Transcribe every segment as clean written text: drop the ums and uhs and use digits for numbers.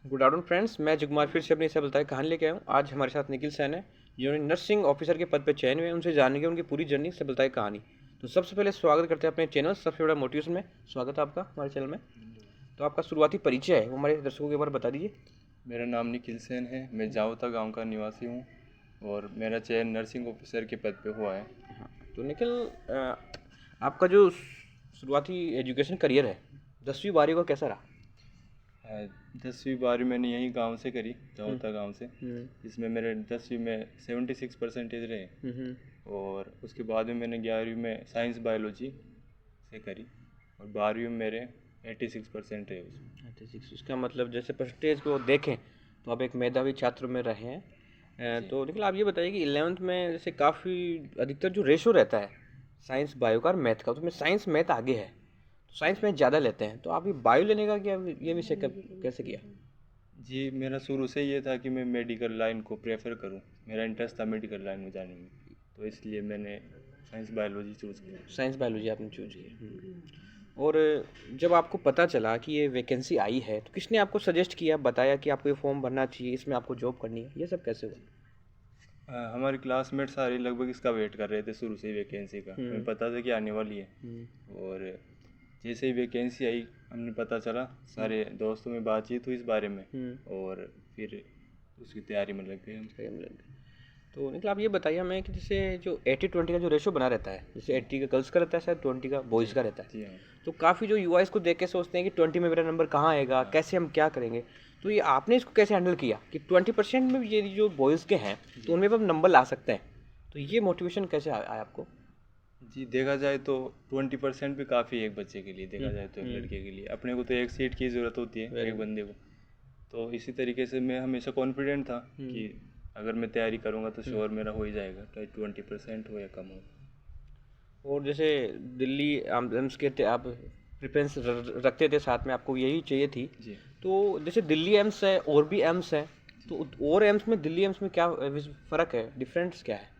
Good afternoon friends, मैं जुगमार फिर से अपनी सब बताए कहानी लेके आया हूँ। आज हमारे साथ निखिल सैन है, जिन्होंने नर्सिंग ऑफिसर के पद पे चयन हुए। उनसे जानेंगे उनकी पूरी जर्नी से बताए कहानी। तो सबसे पहले स्वागत करते हैं अपने चैनल सबसे बड़ा मोटिवेशन में। स्वागत है आपका हमारे चैनल में। तो आपका शुरुआती परिचय है वो हमारे दर्शकों के बारे में बता दीजिए। मेरा नाम निखिल सेन है। मैं जावता गांव का निवासी हूँ और मेरा चयन नर्सिंग ऑफिसर के पद पे हुआ है। हाँ, तो निखिल, आपका जो शुरुआती एजुकेशन करियर है 10वीं 12वीं का कैसा रहा? 10वीं 12वीं मैंने यहीं गांव से करी, जावता गांव से। इसमें मेरे 10वीं में 76% रहे और उसके बाद में मैंने 11वीं में साइंस बायोलॉजी से करी और 12वीं में मेरे 86% रहे उसमें। 86, इसका मतलब जैसे परसेंटेज को देखें तो आप एक मेधावी छात्र में रहे हैं। तो निखिल, आप ये बताइए कि 11th में जैसे काफ़ी अधिकतर जो रेशो रहता है साइंस बायो का और मैथ का, तो उसमें साइंस मैथ आगे है, तो साइंस मैथ ज़्यादा लेते हैं। तो आप ये बायो लेने का क्या ये विषय कैसे किया? जी, मेरा शुरू से ये था कि मैं मेडिकल लाइन को प्रेफर करूं। मेरा इंटरेस्ट था मेडिकल लाइन में जाने में, तो इसलिए मैंने साइंस बायोलॉजी चूज़ किया। साइंस बायोलॉजी आपने चूज की। और जब आपको पता चला कि ये वैकेंसी आई है तो किसने आपको सजेस्ट किया, बताया कि आपको ये फॉर्म भरना चाहिए, इसमें आपको जॉब करनी है, ये सब कैसे हुआ? हमारे क्लासमेट सारे लगभग इसका वेट कर रहे थे शुरू से ही वैकेंसी का। हमें पता था कि आने वाली है और जैसे ही वैकेंसी आई हमने पता चला, सारे दोस्तों में बातचीत हुई इस बारे में और फिर उसकी तैयारी में लग गए हम। तो निखिल, आप ये बताइए हमें कि जैसे जो 80-20 का जो रेशो बना रहता है, जैसे 80 का गर्ल्स का रहता है, शायद 20 का बॉयज़ का रहता है। जी हाँ। तो काफ़ी जो युवा इसको देख के सोचते हैं कि 20 में मेरा नंबर कहाँ आएगा, कैसे हम क्या करेंगे। तो ये आपने इसको कैसे हैंडल किया कि 20% में ये जो बॉयज़ के हैं तो उनमें भी हम नंबर ला सकते हैं? तो ये मोटिवेशन कैसे आया आपको? जी, देखा जाए तो 20% भी काफ़ी है एक बच्चे के लिए। देखा जाए तो एक लड़के के लिए अपने को तो एक सीट की ज़रूरत होती है एक बंदे को। तो इसी तरीके से मैं हमेशा कॉन्फिडेंट था कि अगर मैं तैयारी करूँगा तो श्योर मेरा हो ही जाएगा, चाहे 20% हो या कम हो। और जैसे दिल्ली एम्स के आप प्रेफरेंस रखते थे, साथ में आपको यही चाहिए थी। जी तो जैसे दिल्ली एम्स है और भी एम्स है, तो और एम्स में दिल्ली एम्स में क्या फ़र्क है, डिफरेंस क्या है?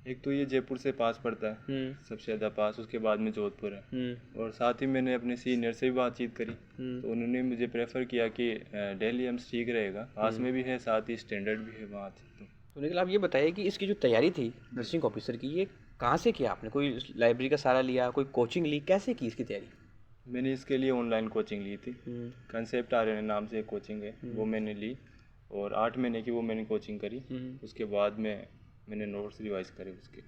एक तो ये जयपुर से पास पड़ता है, सबसे ज़्यादा पास, उसके बाद में जोधपुर है। और साथ ही मैंने अपने सीनियर से भी बातचीत करी तो उन्होंने मुझे प्रेफर किया कि दिल्ली एम्स ठीक रहेगा, पास में भी है, साथ ही स्टैंडर्ड भी है वहाँ से। तो निखिल, आप ये बताइए कि इसकी जो तैयारी थी नर्सिंग ऑफिसर की, ये कहाँ से किया आपने? कोई लाइब्रेरी का सहारा लिया, कोई कोचिंग ली, कैसे की इसकी तैयारी? मैंने इसके लिए ऑनलाइन कोचिंग ली थी। कंसेप्ट आर्यन नाम से एक कोचिंग है, वो मैंने ली और 8 महीने की वो मैंने कोचिंग करी। उसके बाद में मैंने नोट्स रिवाइज करे उसके।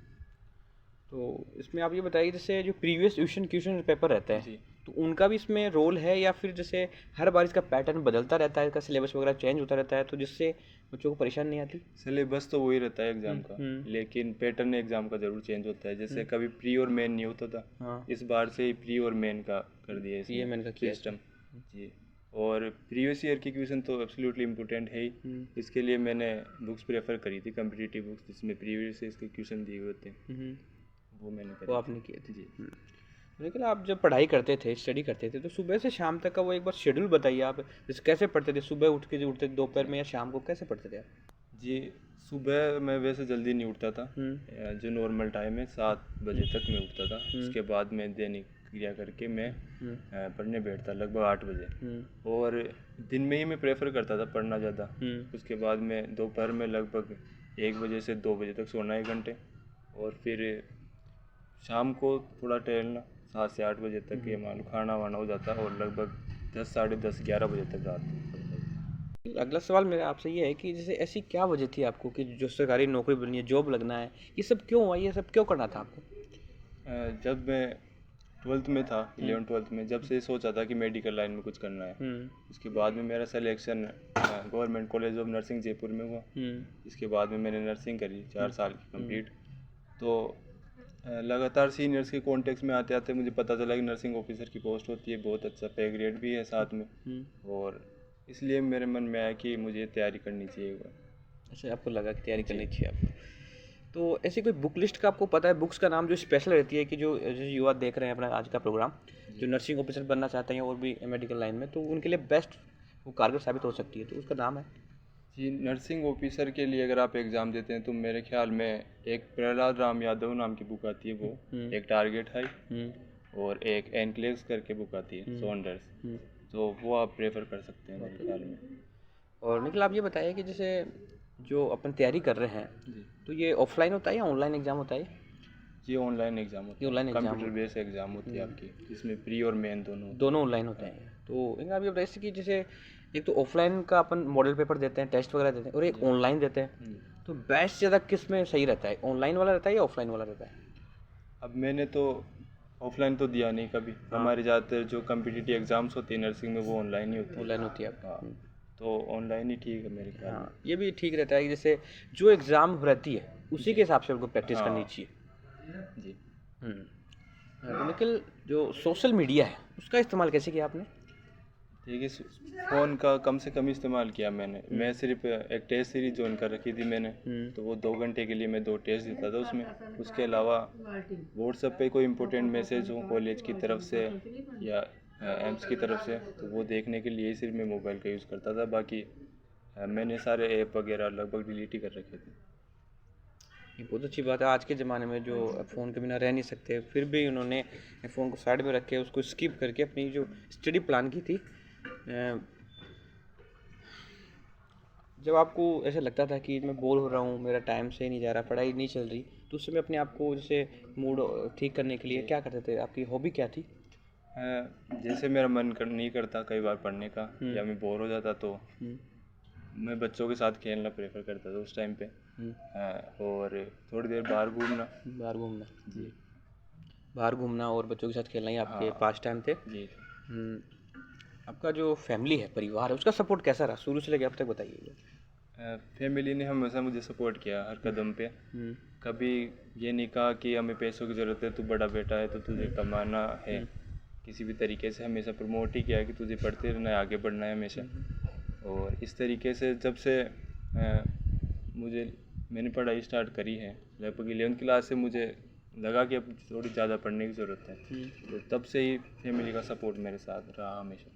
तो इसमें आप ये बताइए, जैसे जो प्रीवियस क्वेश्चन क्वेश्चन पेपर रहता है, जी तो उनका भी इसमें रोल है, या फिर जैसे हर बार इसका पैटर्न बदलता रहता है, इसका सिलेबस वगैरह चेंज होता रहता है, तो जिससे बच्चों को परेशानी नहीं आती? सिलेबस तो वही रहता है एग्ज़ाम का, लेकिन पैटर्न एग्ज़ाम का ज़रूर चेंज होता है। जैसे कभी प्री और मेन नहीं होता था, हाँ, इस बार से ही प्री और मेन का कर दिया ये मैंने इसमें कहा किया सिस्टम। जी, और प्रीवियस ईयर की क्वेश्चन तो एब्सोल्युटली इम्पोर्टेंट है ही। इसके लिए मैंने बुक्स प्रेफर करी थी, कम्पिटिटिव बुक्स जिसमें प्रीवियस ईयर के क्वेश्चन दिए हुए होते हैं, वो मैंने वो करी आपने थी। किए थे। जी, लेकिन आप जब पढ़ाई करते थे, स्टडी करते थे, तो सुबह से शाम तक का वो एक बार शेड्यूल बताइए। आप जैसे कैसे पढ़ते थे? सुबह उठ के जो उठते थे, दोपहर में या शाम को कैसे पढ़ते थे आप? जी, सुबह मैं वैसे जल्दी नहीं उठता था। जो नॉर्मल टाइम है 7 बजे तक मैं उठता था। उसके बाद मैं दैनिक क्रिया करके मैं पढ़ने बैठता लगभग 8 बजे। और दिन में ही मैं प्रेफर करता था पढ़ना ज़्यादा। उसके बाद मैं दोपहर में लगभग 1 बजे से 2 बजे तक सोना 1 घंटे और फिर शाम को थोड़ा टहलना 7 से 8 बजे तक। ये मान लो खाना वाना हो जाता और लगभग 10, साढ़े 10, 11 बजे तक रात में पढ़ता था। अगला सवाल मेरा आपसे ये है कि जैसे ऐसी क्या वजह थी आपको कि जो सरकारी नौकरी बननी है, जॉब लगना है, ये सब क्यों हुआ? ये सब क्यों करना था आपको? जब मैं 12th में था, 11th 12th में, जब से सोचा था कि मेडिकल लाइन में कुछ करना है। उसके बाद में मेरा selection government college of nursing Jaipur में हुआ। इसके बाद में मैंने नर्सिंग करी 4 साल की कंप्लीट। तो लगातार सीनियर्स के कॉन्टेक्ट में आते आते मुझे पता चला कि नर्सिंग ऑफिसर की पोस्ट होती है, बहुत अच्छा पे ग्रेड भी है साथ में। और इसलिए मेरे मन में आया कि मुझे तैयारी करनी चाहिए एक बार। अच्छा, आपको लगा कि तैयारी करनी चाहिए आपको। तो ऐसी कोई बुक लिस्ट का आपको पता है, बुक्स का नाम जो स्पेशल रहती है कि जो युवा देख रहे हैं अपना आज का प्रोग्राम, जो नर्सिंग ऑफिसर बनना चाहते हैं और भी मेडिकल लाइन में, तो उनके लिए बेस्ट वो कारगर साबित हो सकती है, तो उसका नाम है? जी, नर्सिंग ऑफिसर के लिए अगर आप एग्ज़ाम देते हैं तो मेरे ख्याल में एक प्रहलाद राम यादव नाम की बुक आती है, वो एक टारगेट हाई, और एक एनक्लेव्स करके बुक आती है सॉन्डर्स। तो वो आप प्रेफर कर सकते हैं मेरे ख्याल में। और निखिल आप ये बताइए कि जैसे जो अपन तैयारी कर रहे हैं जी, तो ये ऑफलाइन होता है या ऑनलाइन एग्ज़ाम होता है? ये ऑनलाइन एग्ज़ाम होता ये है, online exam computer based exam होती है आपकी, जिसमें प्री और मेन दोनों होते दोनों ऑनलाइन होते हैं। तो निखिल आप ये बताइए कि जैसे एक तो ऑफलाइन का अपन मॉडल पेपर देते हैं, टेस्ट वगैरह देते हैं, और एक ऑनलाइन देते हैं, हैं। तो बेस्ट ज़्यादा किस में सही रहता है, ऑनलाइन वाला रहता है या ऑफलाइन वाला रहता है? अब मैंने तो ऑफलाइन तो दिया नहीं कभी, हमारे ज़्यादातर जो कम्पिटिटिव एग्ज़ाम्स होती है नर्सिंग में वो ऑनलाइन ही होती है। ऑनलाइन होती है आपकी। हाँ, तो ऑनलाइन ही ठीक है मेरे ख्याल में। हाँ, ये भी ठीक रहता है कि जैसे जो एग्ज़ाम रहती है उसी के हिसाब से उनको प्रैक्टिस हाँ। करनी चाहिए। जी, तो निखिल जो सोशल मीडिया है उसका इस्तेमाल कैसे किया आपने? देखिए फ़ोन का कम से कम इस्तेमाल किया मैंने। मैं सिर्फ एक टेस्ट सीरीज ज्वाइन कर रखी थी मैंने, तो वो 2 घंटे के लिए मैं 2 टेस्ट देता था उसमें। उसके अलावा व्हाट्सएप पे कोई इंपॉर्टेंट मैसेज हो कॉलेज की तरफ से या एम्स की तरफ से, तो वो देखने के लिए ही सिर्फ मैं मोबाइल का यूज़ करता था। बाकी मैंने सारे ऐप वगैरह लगभग डिलीट ही कर रखे थे। ये बहुत अच्छी बात है। आज के ज़माने में जो फ़ोन के बिना रह नहीं सकते, फिर भी उन्होंने फ़ोन को साइड में रख के उसको स्किप करके अपनी जो स्टडी प्लान की थी, जब आपको ऐसा लगता था कि मैं बोर हो रहा हूँ, मेरा टाइम से नहीं जा रहा, पढ़ाई नहीं चल रही, तो उस समय अपने आप को जैसे मूड ठीक करने के लिए क्या करते थे? आपकी हॉबी क्या थी? जैसे मेरा मन नहीं करता कई बार पढ़ने का या मैं बोर हो जाता, तो मैं बच्चों के साथ खेलना प्रेफर करता था उस टाइम पे। और थोड़ी देर बाहर घूमना। बाहर घूमना। जी, बाहर घूमना और बच्चों के साथ खेलना ही आपके हाँ। पास टाइम थे। जी, आपका जो फैमिली है, परिवार है, उसका सपोर्ट कैसा रहा शुरू से लेकर अब तक, बताइए? फैमिली ने हमेशा मुझे सपोर्ट किया हर कदम पे। कभी ये नहीं कहा कि हमें पैसों की ज़रूरत है, तू बड़ा बेटा है तो तुझे कमाना है। किसी भी तरीके से हमेशा प्रमोट ही किया है कि तुझे पढ़ते रहना है, आगे बढ़ना है हमेशा। और इस तरीके से जब से मैंने पढ़ाई स्टार्ट करी है, लगभग 11th क्लास से मुझे लगा कि अब थोड़ी ज़्यादा पढ़ने की ज़रूरत है, तो तब से ही फैमिली का सपोर्ट मेरे साथ रहा हमेशा।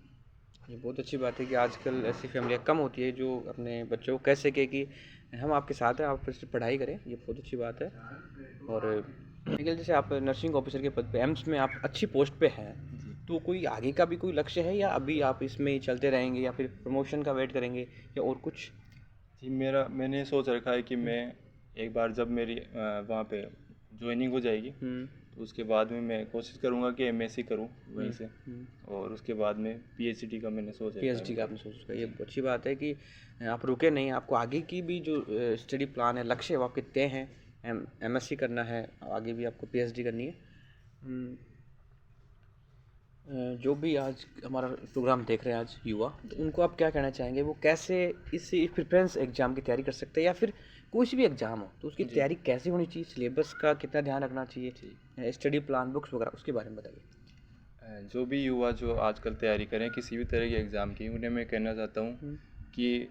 ये बहुत अच्छी बात है कि आजकल ऐसी फैमिलियाँ कम होती है जो अपने बच्चों को कह सके कि हम आपके साथ हैं, आप सिर्फ पढ़ाई करें। ये बहुत अच्छी बात है। और निखिल जैसे आप नर्सिंग ऑफिसर के पद पे, एम्स में आप अच्छी पोस्ट पे हैं, तो कोई आगे का भी कोई लक्ष्य है या अभी आप इसमें ही चलते रहेंगे या फिर प्रमोशन का वेट करेंगे या और कुछ? जी, मैंने सोच रखा है कि मैं एक बार जब मेरी वहाँ पे ज्वाइनिंग हो जाएगी, तो उसके बाद में मैं कोशिश करूँगा कि एमएससी करूँ वहीं से, और उसके बाद में पीएचडी का मैंने सोचा है। पीएचडी का आपने सोच रखा है, ये अच्छी बात है कि आप रुके नहीं, आपको आगे की भी जो स्टडी प्लान है, लक्ष्य है, वो आपके तय हैं। एमएससी करना है, आगे भी आपको पीएचडी करनी है। जो भी आज हमारा प्रोग्राम देख रहे हैं आज युवा, तो उनको आप क्या कहना चाहेंगे? वो कैसे इस प्रिफरेंस एग्ज़ाम की तैयारी कर सकते हैं, या फिर कोई सी भी एग्ज़ाम हो तो उसकी तैयारी कैसे होनी चाहिए, सिलेबस का कितना ध्यान रखना चाहिए, स्टडी प्लान, बुक्स वगैरह, उसके बारे में बताइए। जो भी युवा जो आजकल तैयारी करें किसी भी तरह के एग्ज़ाम की, उन्हें मैं कहना चाहता हूँ कि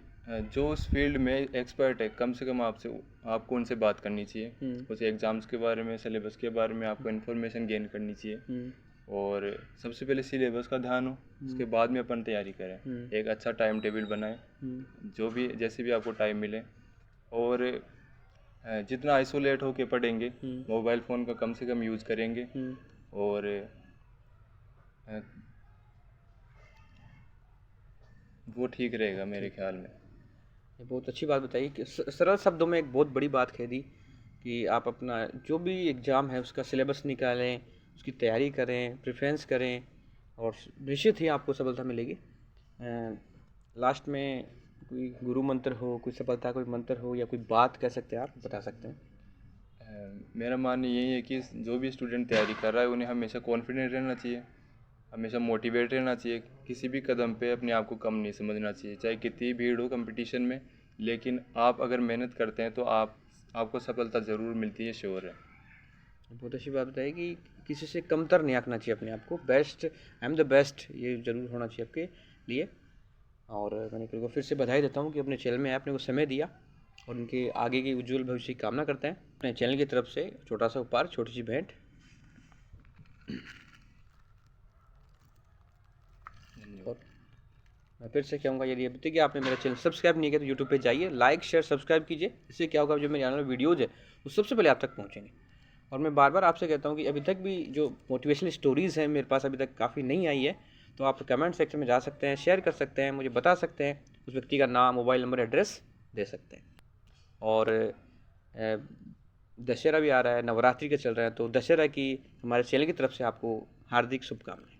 जो उस फील्ड में एक्सपर्ट है, कम से कम आपको उनसे बात करनी चाहिए। उस एग्ज़ाम्स के बारे में, सिलेबस के बारे में आपको इन्फॉर्मेशन गेन करनी चाहिए। और सबसे पहले सिलेबस का ध्यान हो, उसके बाद में अपन तैयारी करें। एक अच्छा टाइम टेबल बनाएं, जो भी जैसे भी आपको टाइम मिले। और जितना आइसोलेट होके पढ़ेंगे, मोबाइल फ़ोन का कम से कम यूज़ करेंगे, और वो ठीक रहेगा मेरे ख्याल में। ये बहुत अच्छी बात बताई कि सरल शब्दों में एक बहुत बड़ी बात कह दी कि आप अपना जो भी एग्ज़ाम है उसका सिलेबस निकालें, उसकी तैयारी करें, प्रेफरेंस करें, और निश्चित ही आपको सफलता मिलेगी। लास्ट में कोई गुरु मंत्र हो, कोई सफलता कोई मंत्र हो, या कोई बात कह सकते हैं, आप बता सकते हैं? मेरा मानना यही है कि जो भी स्टूडेंट तैयारी कर रहा है उन्हें हमेशा कॉन्फिडेंट रहना चाहिए, हमेशा मोटिवेट रहना चाहिए। किसी भी कदम पे अपने आप को कम नहीं समझना चाहिए, चाहे कितनी भीड़ हो कंपटीशन में, लेकिन आप अगर मेहनत करते हैं तो आपको सफलता ज़रूर मिलती है, श्योर है। बहुत अच्छी बात बताई कि किसी से कमतर नहीं आंकना चाहिए अपने आप को, best, I am the best, ये ज़रूर होना चाहिए आपके लिए। और मैं निखिल को फिर से बधाई देता हूँ कि अपने चैनल में आपने को समय दिया, और उनके आगे की उज्जवल भविष्य की कामना करते हैं। अपने चैनल की तरफ से छोटा सा उपहार, छोटी सी भेंट। और मैं फिर से कहूँगा, यदि अभी तक आपने मेरा चैनल सब्सक्राइब नहीं किया तो यूट्यूब पे जाइए, लाइक शेयर सब्सक्राइब कीजिए। इससे क्या होगा, जो मेरे चैनल में वीडियोज़ है वो सबसे पहले आप तक पहुँचेंगे। और मैं बार बार आपसे कहता हूँ कि अभी तक भी जो मोटिवेशनल स्टोरीज़ हैं मेरे पास अभी तक काफ़ी नहीं आई है, तो आप कमेंट सेक्शन में जा सकते हैं, शेयर कर सकते हैं, मुझे बता सकते हैं, उस व्यक्ति का नाम, मोबाइल नंबर, एड्रेस दे सकते हैं। और दशहरा भी आ रहा है, नवरात्रि के चल रहा है, तो दशहरा की हमारे चैनल की तरफ से आपको हार्दिक शुभकामनाएं।